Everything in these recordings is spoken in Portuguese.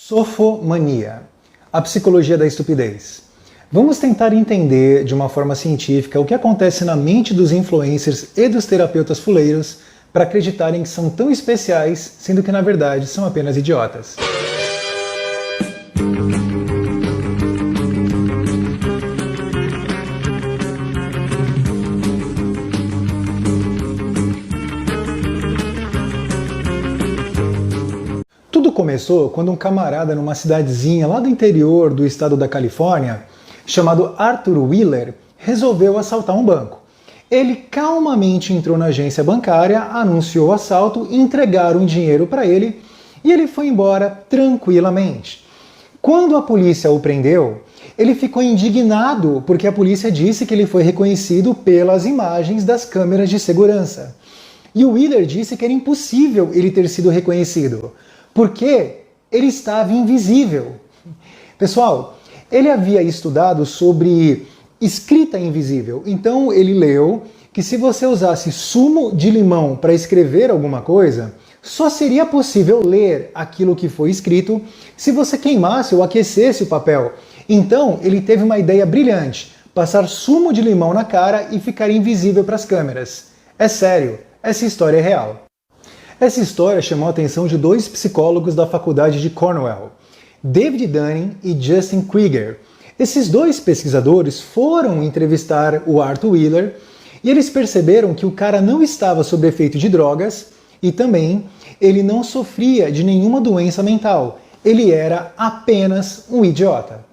Sofomania, a psicologia da estupidez. Vamos tentar entender de uma forma científica o que acontece na mente dos influencers e dos terapeutas fuleiros para acreditarem que são tão especiais, sendo que na verdade são apenas idiotas. Tudo começou quando um camarada numa cidadezinha lá do interior do estado da Califórnia, chamado Arthur Wheeler, resolveu assaltar um banco. Ele calmamente entrou na agência bancária, anunciou o assalto, entregaram o dinheiro para ele e ele foi embora tranquilamente. Quando a polícia o prendeu, ele ficou indignado porque a polícia disse que ele foi reconhecido pelas imagens das câmeras de segurança. E o Wheeler disse que era impossível ele ter sido reconhecido, porque ele estava invisível. Pessoal, ele havia estudado sobre escrita invisível, então ele leu que se você usasse sumo de limão para escrever alguma coisa, só seria possível ler aquilo que foi escrito se você queimasse ou aquecesse o papel. Então ele teve uma ideia brilhante, passar sumo de limão na cara e ficar invisível para as câmeras. É sério, essa história é real. Essa história chamou a atenção de dois psicólogos da faculdade de Cornell, David Dunning e Justin Krieger. Esses dois pesquisadores foram entrevistar o Arthur Wheeler e eles perceberam que o cara não estava sob efeito de drogas e também ele não sofria de nenhuma doença mental. Ele era apenas um idiota.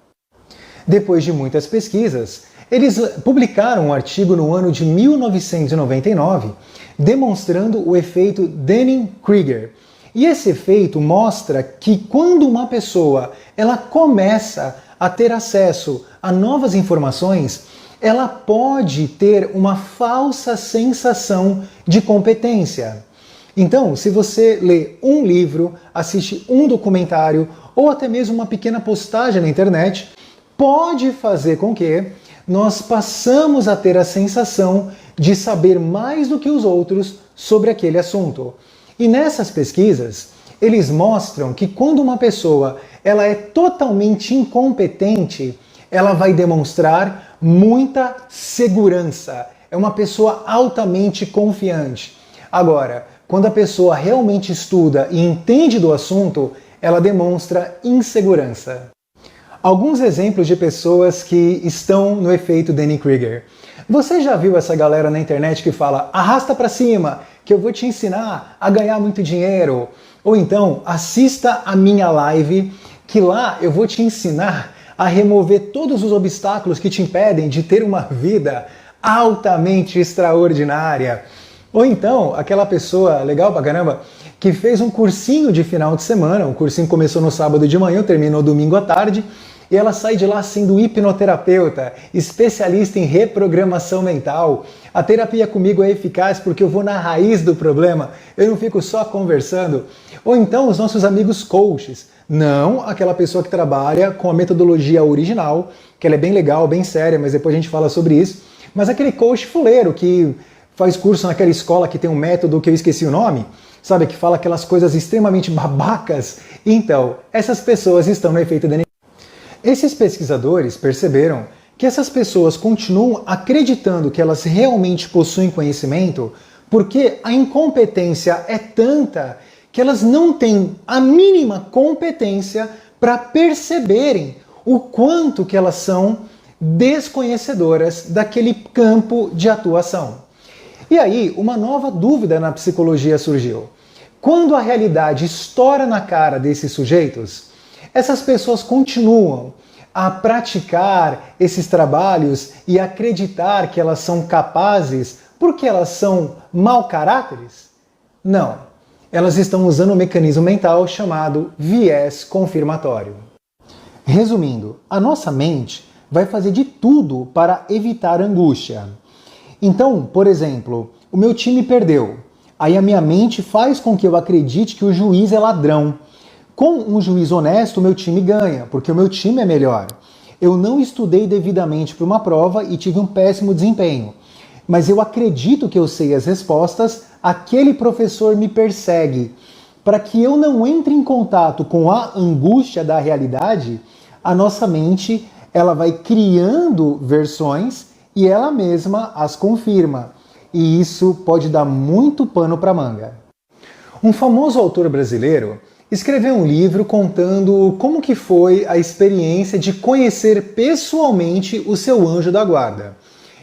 Depois de muitas pesquisas, eles publicaram um artigo no ano de 1999 demonstrando o efeito Dunning-Kruger. E esse efeito mostra que quando uma pessoa ela começa a ter acesso a novas informações, ela pode ter uma falsa sensação de competência. Então, se você lê um livro, assiste um documentário ou até mesmo uma pequena postagem na internet, pode fazer com que nós passamos a ter a sensação de saber mais do que os outros sobre aquele assunto. E nessas pesquisas, eles mostram que quando uma pessoa ela é totalmente incompetente, ela vai demonstrar muita segurança. É uma pessoa altamente confiante. Agora, quando a pessoa realmente estuda e entende do assunto, ela demonstra insegurança. Alguns exemplos de pessoas que estão no efeito Dunning-Kruger. Você já viu essa galera na internet que fala arrasta pra cima, que eu vou te ensinar a ganhar muito dinheiro? Ou então, assista a minha live, que lá eu vou te ensinar a remover todos os obstáculos que te impedem de ter uma vida altamente extraordinária. Ou então, aquela pessoa legal pra caramba, que fez um cursinho de final de semana, o cursinho começou no sábado de manhã, terminou domingo à tarde, e ela sai de lá sendo hipnoterapeuta, especialista em reprogramação mental. A terapia comigo é eficaz porque eu vou na raiz do problema, eu não fico só conversando. Ou então os nossos amigos coaches. Não aquela pessoa que trabalha com a metodologia original, que ela é bem legal, bem séria, mas depois a gente fala sobre isso. Mas aquele coach fuleiro que faz curso naquela escola que tem um método que eu esqueci o nome, sabe, que fala aquelas coisas extremamente babacas. Então, essas pessoas estão no efeito Dunning. Esses pesquisadores perceberam que essas pessoas continuam acreditando que elas realmente possuem conhecimento porque a incompetência é tanta que elas não têm a mínima competência para perceberem o quanto que elas são desconhecedoras daquele campo de atuação. E aí, uma nova dúvida na psicologia surgiu. Quando a realidade estoura na cara desses sujeitos, essas pessoas continuam a praticar esses trabalhos e acreditar que elas são capazes porque elas são mau caráteres? Não. Elas estão usando um mecanismo mental chamado viés confirmatório. Resumindo, a nossa mente vai fazer de tudo para evitar angústia. Então, por exemplo, o meu time perdeu. Aí a minha mente faz com que eu acredite que o juiz é ladrão. Com um juiz honesto, o meu time ganha, porque o meu time é melhor. Eu não estudei devidamente para uma prova e tive um péssimo desempenho. Mas eu acredito que eu sei as respostas, aquele professor me persegue. para que eu não entre em contato com a angústia da realidade, a nossa mente ela vai criando versões e ela mesma as confirma. E isso pode dar muito pano para manga. Um famoso autor brasileiro escreveu um livro contando como que foi a experiência de conhecer pessoalmente o seu anjo da guarda.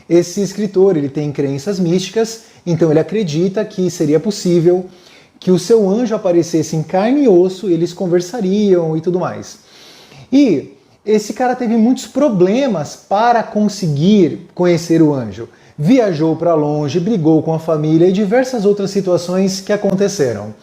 Esse escritor ele tem crenças místicas, então ele acredita que seria possível que o seu anjo aparecesse em carne e osso, eles conversariam e tudo mais. E esse cara teve muitos problemas para conseguir conhecer o anjo. Viajou para longe, brigou com a família e diversas outras situações que aconteceram.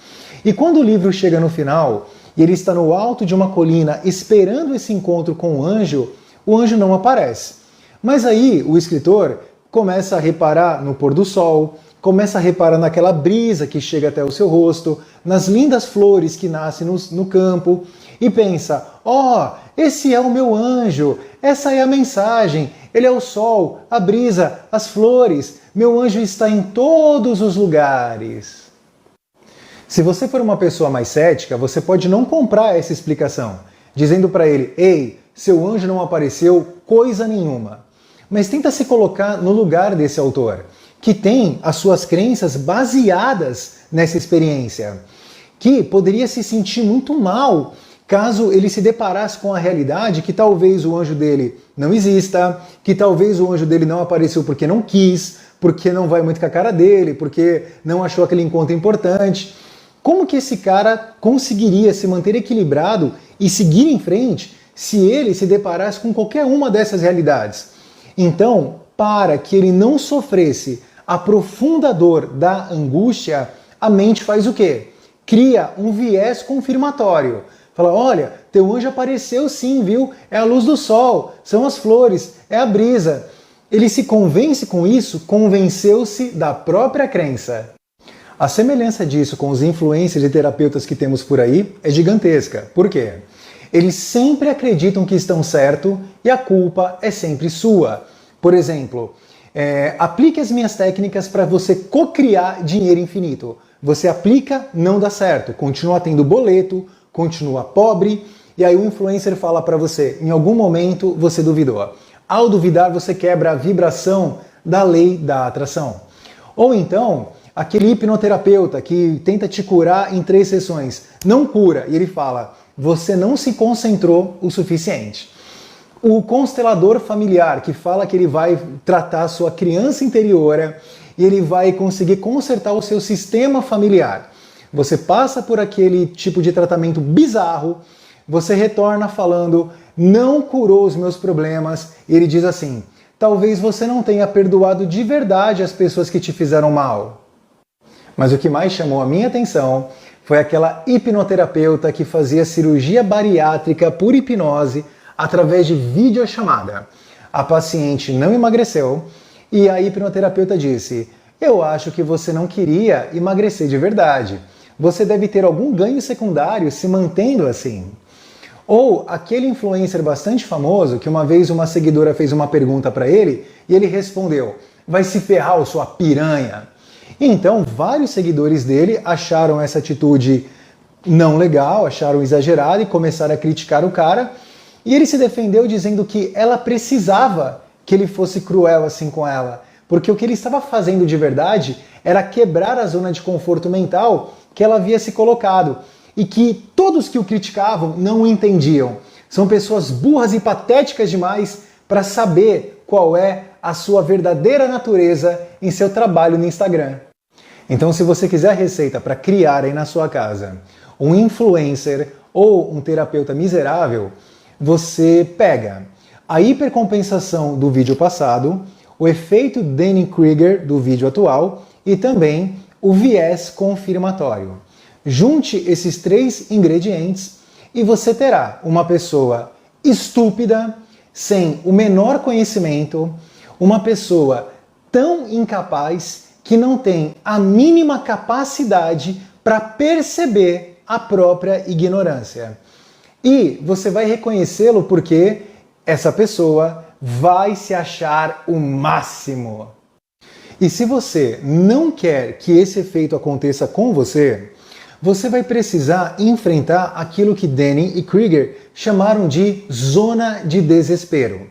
E quando o livro chega no final, e ele está no alto de uma colina esperando esse encontro com o anjo não aparece. Mas aí o escritor começa a reparar no pôr do sol, começa a reparar naquela brisa que chega até o seu rosto, nas lindas flores que nascem no campo, e pensa, esse é o meu anjo, essa é a mensagem, ele é o sol, a brisa, as flores, meu anjo está em todos os lugares. Se você for uma pessoa mais cética, você pode não comprar essa explicação, dizendo para ele, ei, seu anjo não apareceu coisa nenhuma. Mas tenta se colocar no lugar desse autor, que tem as suas crenças baseadas nessa experiência, que poderia se sentir muito mal caso ele se deparasse com a realidade que talvez o anjo dele não exista, que talvez o anjo dele não apareceu porque não quis, porque não vai muito com a cara dele, porque não achou aquele encontro importante. Como que esse cara conseguiria se manter equilibrado e seguir em frente se ele se deparasse com qualquer uma dessas realidades? Então, para que ele não sofresse a profunda dor da angústia, a mente faz o quê? Cria um viés confirmatório. Fala, olha, teu anjo apareceu sim, viu? É a luz do sol, são as flores, é a brisa. Ele se convence com isso, convenceu-se da própria crença. A semelhança disso com os influencers e terapeutas que temos por aí é gigantesca. Por quê? Eles sempre acreditam que estão certo e a culpa é sempre sua. Por exemplo, aplique as minhas técnicas para você co-criar dinheiro infinito. Você aplica, não dá certo, continua tendo boleto, continua pobre, e aí o influencer fala para você, em algum momento você duvidou. Ao duvidar, você quebra a vibração da lei da atração. Ou então, aquele hipnoterapeuta que tenta te curar em 3 sessões, não cura, e ele fala, você não se concentrou o suficiente. O constelador familiar, que fala que ele vai tratar a sua criança interior e ele vai conseguir consertar o seu sistema familiar. Você passa por aquele tipo de tratamento bizarro, você retorna falando, não curou os meus problemas, e ele diz assim, talvez você não tenha perdoado de verdade as pessoas que te fizeram mal. Mas o que mais chamou a minha atenção foi aquela hipnoterapeuta que fazia cirurgia bariátrica por hipnose através de videochamada. A paciente não emagreceu e a hipnoterapeuta disse, eu acho que você não queria emagrecer de verdade. Você deve ter algum ganho secundário se mantendo assim. Ou aquele influencer bastante famoso que uma vez uma seguidora fez uma pergunta para ele e ele respondeu, vai se ferrar, sua piranha. Então vários seguidores dele acharam essa atitude não legal, acharam exagerada e começaram a criticar o cara. E ele se defendeu dizendo que ela precisava que ele fosse cruel assim com ela, porque o que ele estava fazendo de verdade era quebrar a zona de conforto mental que ela havia se colocado e que todos que o criticavam não o entendiam. São pessoas burras e patéticas demais para saber qual é a sua verdadeira natureza em seu trabalho no Instagram. Então, se você quiser a receita para criar aí na sua casa um influencer ou um terapeuta miserável, você pega a hipercompensação do vídeo passado, o efeito Dunning-Kruger do vídeo atual e também o viés confirmatório. Junte esses 3 ingredientes e você terá uma pessoa estúpida, sem o menor conhecimento, uma pessoa tão incapaz que não tem a mínima capacidade para perceber a própria ignorância. E você vai reconhecê-lo porque essa pessoa vai se achar o máximo. E se você não quer que esse efeito aconteça com você, você vai precisar enfrentar aquilo que Denning e Krieger chamaram de zona de desespero.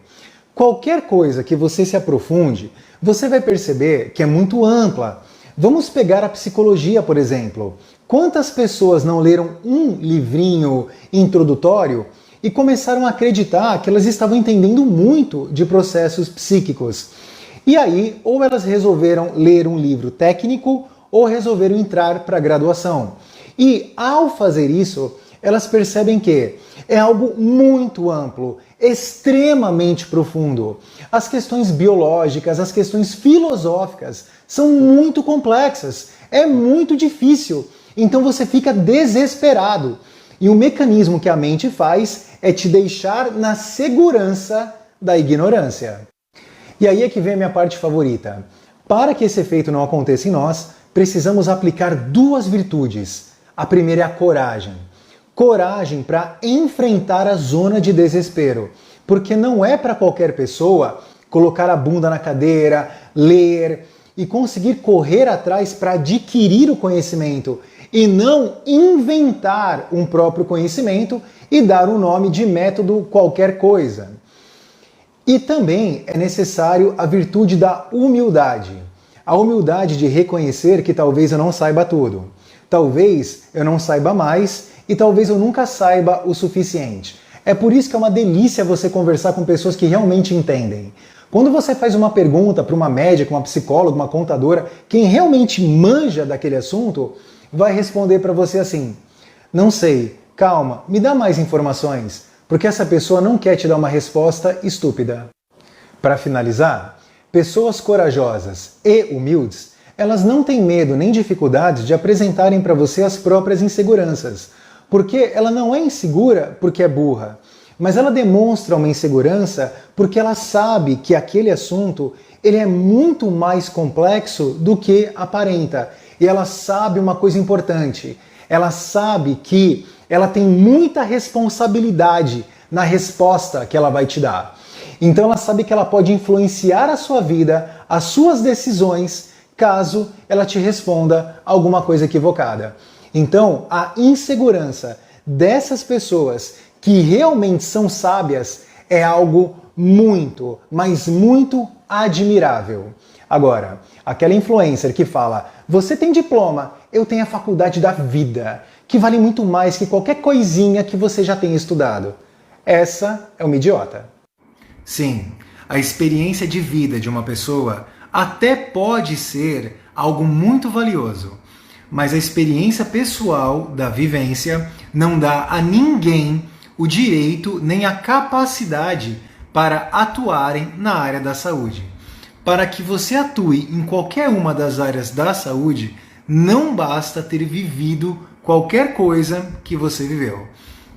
Qualquer coisa que você se aprofunde, você vai perceber que é muito ampla. Vamos pegar a psicologia, por exemplo. Quantas pessoas não leram um livrinho introdutório e começaram a acreditar que elas estavam entendendo muito de processos psíquicos? E aí, ou elas resolveram ler um livro técnico, ou resolveram entrar para a graduação. E ao fazer isso, elas percebem que é algo muito amplo, extremamente profundo. As questões biológicas, as questões filosóficas são muito complexas, é muito difícil. Então você fica desesperado. E o mecanismo que a mente faz é te deixar na segurança da ignorância. E aí é que vem a minha parte favorita. Para que esse efeito não aconteça em nós, precisamos aplicar duas virtudes. A primeira é a coragem. Coragem para enfrentar a zona de desespero. Porque não é para qualquer pessoa colocar a bunda na cadeira, ler e conseguir correr atrás para adquirir o conhecimento e não inventar um próprio conhecimento e dar um nome de método qualquer coisa. E também é necessário a virtude da humildade. A humildade de reconhecer que talvez eu não saiba tudo. Talvez eu não saiba mais e talvez eu nunca saiba o suficiente. É por isso que é uma delícia você conversar com pessoas que realmente entendem. Quando você faz uma pergunta para uma médica, uma psicóloga, uma contadora, quem realmente manja daquele assunto, vai responder para você assim: não sei, calma, me dá mais informações, porque essa pessoa não quer te dar uma resposta estúpida. Para finalizar, pessoas corajosas e humildes, elas não têm medo nem dificuldades de apresentarem para você as próprias inseguranças, porque ela não é insegura porque é burra, mas ela demonstra uma insegurança porque ela sabe que aquele assunto ele é muito mais complexo do que aparenta. E ela sabe uma coisa importante, ela sabe que ela tem muita responsabilidade na resposta que ela vai te dar. Então ela sabe que ela pode influenciar a sua vida, as suas decisões, caso ela te responda alguma coisa equivocada. Então a insegurança dessas pessoas que realmente são sábias é algo muito, mas muito admirável. Agora, aquela influencer que fala: você tem diploma, eu tenho a faculdade da vida, que vale muito mais que qualquer coisinha que você já tenha estudado. Essa é uma idiota. Sim, a experiência de vida de uma pessoa até pode ser algo muito valioso, mas a experiência pessoal da vivência não dá a ninguém o direito nem a capacidade para atuarem na área da saúde. Para que você atue em qualquer uma das áreas da saúde, não basta ter vivido qualquer coisa que você viveu,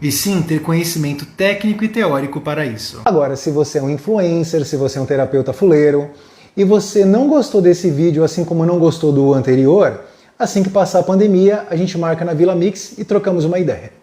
e sim ter conhecimento técnico e teórico para isso. Agora, se você é um influencer, se você é um terapeuta fuleiro, e você não gostou desse vídeo assim como não gostou do anterior, assim que passar a pandemia, a gente marca na Vila Mix e trocamos uma ideia.